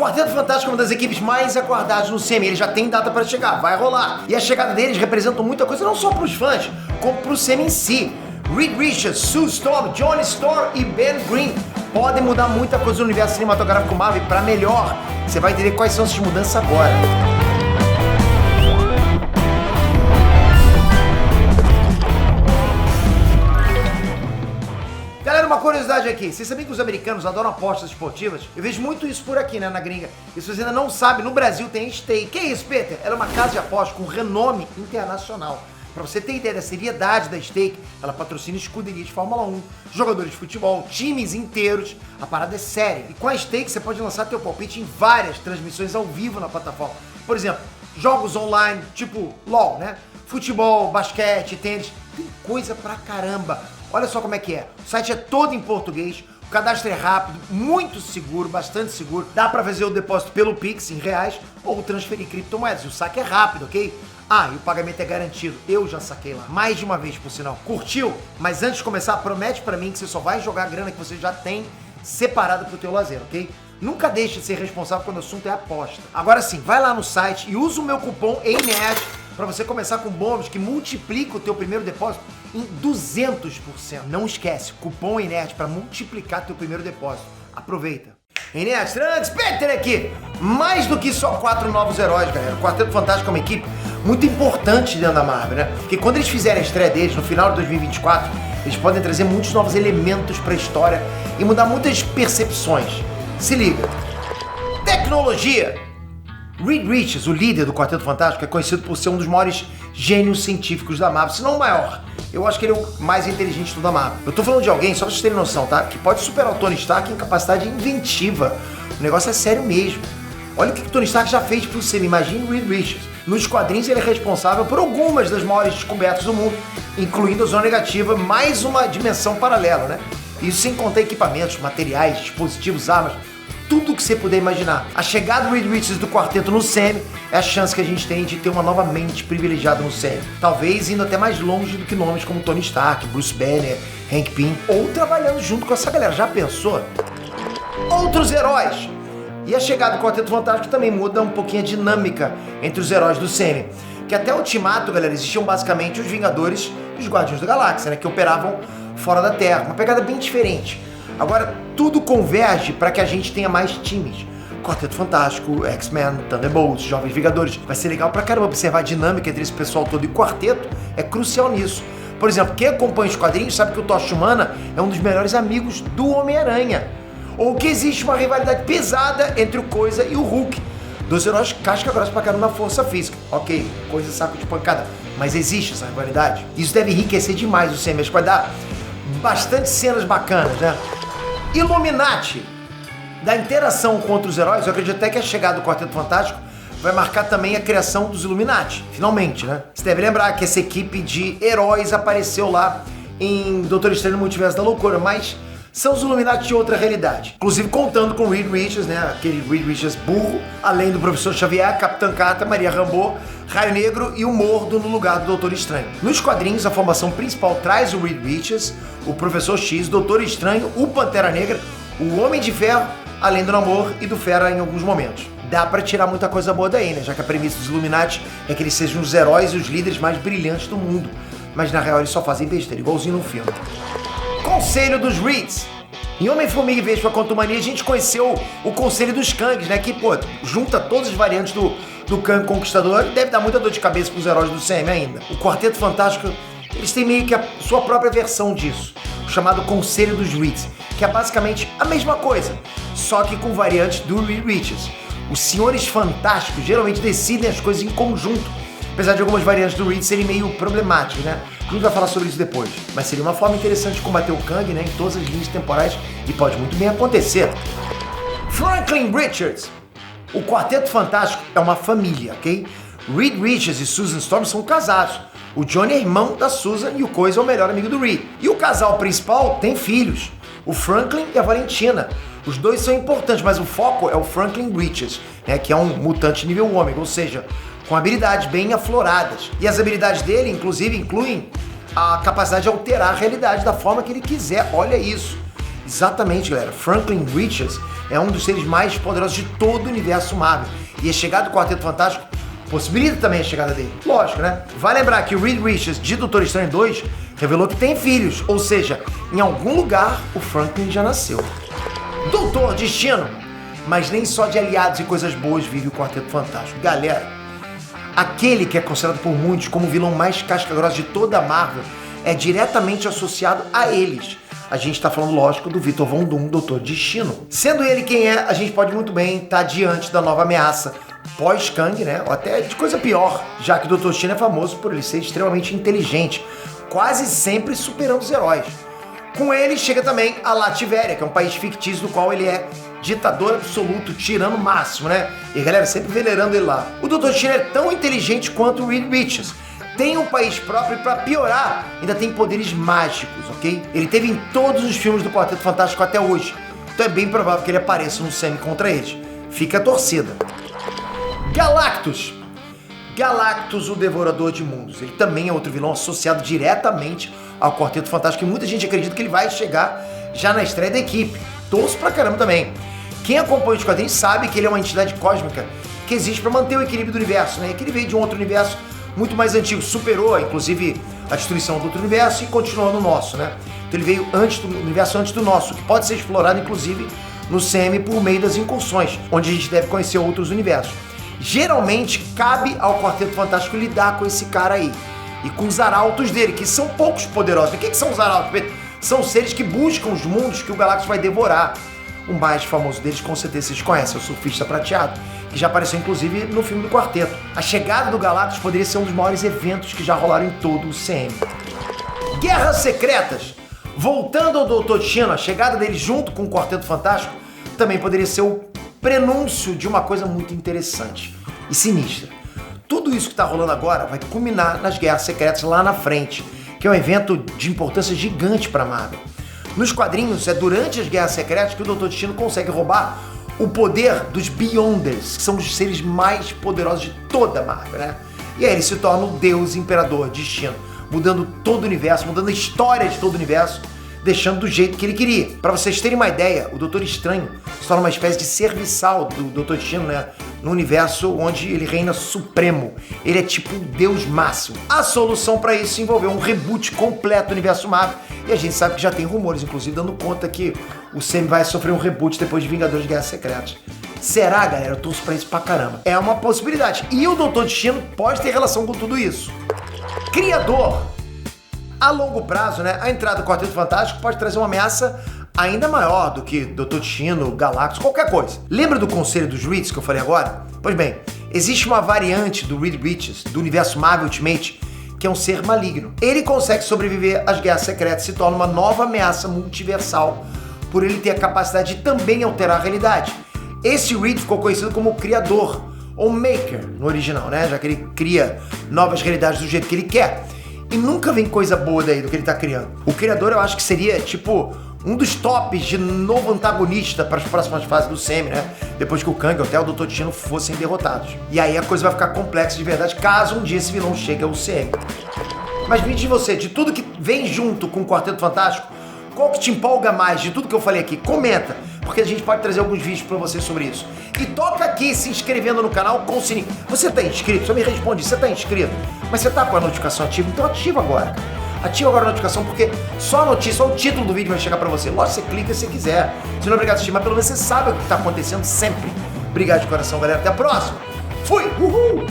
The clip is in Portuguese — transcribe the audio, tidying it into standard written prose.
Quarteto Fantástico é uma das equipes mais aguardadas no semi, ele já tem data para chegar, vai rolar. E a chegada deles representa muita coisa, não só para os fãs, como para o semi em si. Reed Richards, Sue Storm, Johnny Storm e Ben Green podem mudar muita coisa no universo cinematográfico Marvel para melhor. Você vai entender quais são essas mudanças agora. Galera, uma curiosidade aqui, vocês sabem que os americanos adoram apostas esportivas? Eu vejo muito isso por aqui, né, na gringa. E se você ainda não sabe, no Brasil tem a Stake. Que é isso, Peter? Ela é uma casa de apostas com renome internacional. Pra você ter ideia da seriedade da Stake, ela patrocina escuderias de Fórmula 1, jogadores de futebol, times inteiros. A parada é séria. E com a Stake você pode lançar teu palpite em várias transmissões ao vivo na plataforma. Por exemplo, jogos online, tipo LOL, né? Futebol, basquete, tênis. Tem coisa pra caramba. Olha só como é que é. O site é todo em português, o cadastro é rápido, muito seguro, bastante seguro. Dá pra fazer o depósito pelo Pix em reais ou transferir criptomoedas. E o saque é rápido, ok? Ah, e o pagamento é garantido. Eu já saquei lá. Mais de uma vez, por sinal. Curtiu? Mas antes de começar, promete pra mim que você só vai jogar a grana que você já tem separada pro teu lazer, ok? Nunca deixe de ser responsável quando o assunto é aposta. Agora sim, vai lá no site e usa o meu cupom EINERD para você começar com bônus que multiplica o teu primeiro depósito em 200%. Não esquece, cupom EINERD para multiplicar teu primeiro depósito. Aproveita. EINERD, Trunks, Peter aqui. Mais do que só 4 novos heróis, galera. O Quarteto Fantástico é uma equipe muito importante dentro da Marvel, né? Porque quando eles fizerem a estreia deles no final de 2024, eles podem trazer muitos novos elementos para a história e mudar muitas percepções. Se liga. Tecnologia. Reed Richards, o líder do Quarteto Fantástico, é conhecido por ser um dos maiores gênios científicos da Marvel, se não o maior. Eu acho que ele é o mais inteligente de toda a Marvel. Eu tô falando de alguém, só pra vocês terem noção, tá? Que pode superar o Tony Stark em capacidade inventiva. O negócio é sério mesmo. Olha o que o Tony Stark já fez pro cinema. Imagine o Reed Richards. Nos quadrinhos ele é responsável por algumas das maiores descobertas do mundo, incluindo a Zona Negativa, mais uma dimensão paralela, né? Isso sem contar equipamentos, materiais, dispositivos, armas, tudo que você puder imaginar. A chegada do Reed Richards do quarteto no semi é a chance que a gente tem de ter uma nova mente privilegiada no semi. Talvez indo até mais longe do que nomes como Tony Stark, Bruce Banner, Hank Pym, ou trabalhando junto com essa galera. Já pensou? Outros heróis! E a chegada do Quarteto Fantástico também muda um pouquinho a dinâmica entre os heróis do semi. Que até o Ultimato, galera, existiam basicamente os Vingadores e os Guardiões da Galáxia, né? Que operavam fora da Terra. Uma pegada bem diferente. Agora, tudo converge para que a gente tenha mais times. Quarteto Fantástico, X-Men, Thunderbolts, Jovens Vingadores. Vai ser legal pra caramba observar a dinâmica entre esse pessoal todo. E o quarteto é crucial nisso. Por exemplo, quem acompanha os quadrinhos sabe que o Tocha Humana é um dos melhores amigos do Homem-Aranha. Ou que existe uma rivalidade pesada entre o Coisa e o Hulk. Dois heróis casca grossa pra caramba na força física. Ok, Coisa saco de pancada. Mas existe essa rivalidade. Isso deve enriquecer demais o semi. Vai dar bastante cenas bacanas, né? Illuminati. Da interação com outros heróis, eu acredito até que a chegada do Quarteto Fantástico vai marcar também a criação dos Illuminati. Finalmente, né? Você deve lembrar que essa equipe de heróis apareceu lá em Doutor Estranho no Multiverso da Loucura, mas são os Illuminati de outra realidade. Inclusive contando com Reed Richards, né? Aquele Reed Richards burro, além do Professor Xavier, Capitã Carter, Maria Rambeau, Raio Negro e o Mordo no lugar do Doutor Estranho. Nos quadrinhos, a formação principal traz o Reed Richards, o Professor X, o Doutor Estranho, o Pantera Negra, o Homem de Ferro, além do Namor e do Fera em alguns momentos. Dá pra tirar muita coisa boa daí, né? Já que a premissa dos Illuminati é que eles sejam os heróis e os líderes mais brilhantes do mundo. Mas na real eles só fazem besteira, igualzinho no filme. Conselho dos Reeds. Em Homem-Formiga e Vespa Quantumania a gente conheceu o Conselho dos Kangs, né? Que, pô, junta todas as variantes do Kang Conquistador e deve dar muita dor de cabeça pros heróis do semi ainda. O Quarteto Fantástico, eles têm meio que a sua própria versão disso, o chamado Conselho dos Reeds, que é basicamente a mesma coisa, só que com variantes do Reed Richards. Os Senhores Fantásticos geralmente decidem as coisas em conjunto, apesar de algumas variantes do Reed serem meio problemáticas, né? A gente vai falar sobre isso depois. Mas seria uma forma interessante de combater o Kang, né? Em todas as linhas temporais, e pode muito bem acontecer. Franklin Richards. O Quarteto Fantástico é uma família, ok? Reed Richards e Susan Storm são casados. O Johnny é irmão da Susan e o Coisa é o melhor amigo do Reed. E o casal principal tem filhos, o Franklin e a Valentina. Os dois são importantes, mas o foco é o Franklin Richards, né, que é um mutante nível ômega, ou seja, com habilidades bem afloradas. E as habilidades dele, inclusive, incluem a capacidade de alterar a realidade da forma que ele quiser. Olha isso. Exatamente, galera. Franklin Richards é um dos seres mais poderosos de todo o universo Marvel. E a chegada do Quarteto Fantástico possibilita também a chegada dele. Lógico, né? Vai lembrar que o Reed Richards, de Doutor Estranho 2, revelou que tem filhos. Ou seja, em algum lugar, o Franklin já nasceu. Doutor Destino. Mas nem só de aliados e coisas boas vive o Quarteto Fantástico. Galera, aquele que é considerado por muitos como o vilão mais casca-grossa de toda a Marvel é diretamente associado a eles. A gente está falando, lógico, do Victor Von Doom, Doutor Destino. Sendo ele quem é, a gente pode muito bem estar diante da nova ameaça pós-Kang, né? Ou até de coisa pior, já que o Doutor Destino é famoso por ele ser extremamente inteligente, quase sempre superando os heróis. Com ele chega também a Lativéria, que é um país fictício do qual ele é ditador absoluto, tirano máximo, né? E a galera sempre venerando ele lá. O Doutor Destino é tão inteligente quanto o Reed Richards. Tem um país próprio e, pra piorar, ainda tem poderes mágicos, ok? Ele teve em todos os filmes do Quarteto Fantástico até hoje. Então é bem provável que ele apareça no semi contra eles. Fica a torcida. Galactus. Galactus, o Devorador de Mundos. Ele também é outro vilão associado diretamente ao Quarteto Fantástico. E muita gente acredita que ele vai chegar já na estreia da equipe. Torço pra caramba também. Quem acompanha os quadrinhos sabe que ele é uma entidade cósmica que existe para manter o equilíbrio do universo, né? Que ele veio de um outro universo muito mais antigo, superou, inclusive, a destruição do outro universo e continuou no nosso, né? Então ele veio antes do universo antes do nosso, que pode ser explorado, inclusive, no CM por meio das incursões, onde a gente deve conhecer outros universos. Geralmente, cabe ao Quarteto Fantástico lidar com esse cara aí, e com os arautos dele, que são poucos poderosos. O que são os arautos, Pedro? São seres que buscam os mundos que o Galactus vai devorar. O mais famoso deles, com certeza, vocês conhecem, é o Surfista Prateado, que já apareceu, inclusive, no filme do Quarteto. A chegada do Galactus poderia ser um dos maiores eventos que já rolaram em todo o CM. Guerras Secretas. Voltando ao Doutor Destino, a chegada dele junto com o Quarteto Fantástico também poderia ser o prenúncio de uma coisa muito interessante e sinistra. Tudo isso que está rolando agora vai culminar nas Guerras Secretas lá na frente, que é um evento de importância gigante para a Marvel. Nos quadrinhos, é durante as Guerras Secretas que o Doutor Destino consegue roubar o poder dos Beyonders, que são os seres mais poderosos de toda a Marvel, né? E aí ele se torna o Deus Imperador Destino, mudando todo o universo, mudando a história de todo o universo, deixando do jeito que ele queria. Para vocês terem uma ideia, o Doutor Estranho se torna uma espécie de serviçal do Doutor Destino, né? No universo onde ele reina supremo. Ele é tipo o Deus máximo. A solução para isso envolveu um reboot completo do universo Marvel. E a gente sabe que já tem rumores, inclusive, dando conta que o Sam vai sofrer um reboot depois de Vingadores de Guerras Secretas. Será, galera? Eu torço pra isso pra caramba. É uma possibilidade. E o Doutor Destino pode ter relação com tudo isso. Criador. A longo prazo, né, a entrada do Quarteto Fantástico pode trazer uma ameaça ainda maior do que Doutor Destino, Galactus, qualquer coisa. Lembra do Conselho dos Reeds que eu falei agora? Pois bem, existe uma variante do Reed Richards, do universo Marvel Ultimate, que é um ser maligno. Ele consegue sobreviver às Guerras Secretas e se torna uma nova ameaça multiversal por ele ter a capacidade de também alterar a realidade. Esse Reed ficou conhecido como Criador, ou Maker, no original, né? Já que ele cria novas realidades do jeito que ele quer. E nunca vem coisa boa daí do que ele tá criando. O Criador eu acho que seria, tipo, um dos tops de novo antagonista para as próximas fases do CM, né? Depois que o Kang até o Doutor Destino fossem derrotados. E aí a coisa vai ficar complexa de verdade, caso um dia esse vilão chegue ao CM. Mas me diz você, de tudo que vem junto com o Quarteto Fantástico, qual que te empolga mais de tudo que eu falei aqui? Comenta, porque a gente pode trazer alguns vídeos pra você sobre isso. E toca aqui se inscrevendo no canal com o sininho. Você tá inscrito? Só me responde, você tá inscrito? Mas você tá com a notificação ativa? Então ativa agora. Ativa agora a notificação, porque só a notícia, só o título do vídeo vai chegar pra você. Lógico, você clica se quiser. Se não é obrigado a assistir, mas pelo menos você sabe o que tá acontecendo sempre. Obrigado de coração, galera. Até a próxima. Fui! Uhul!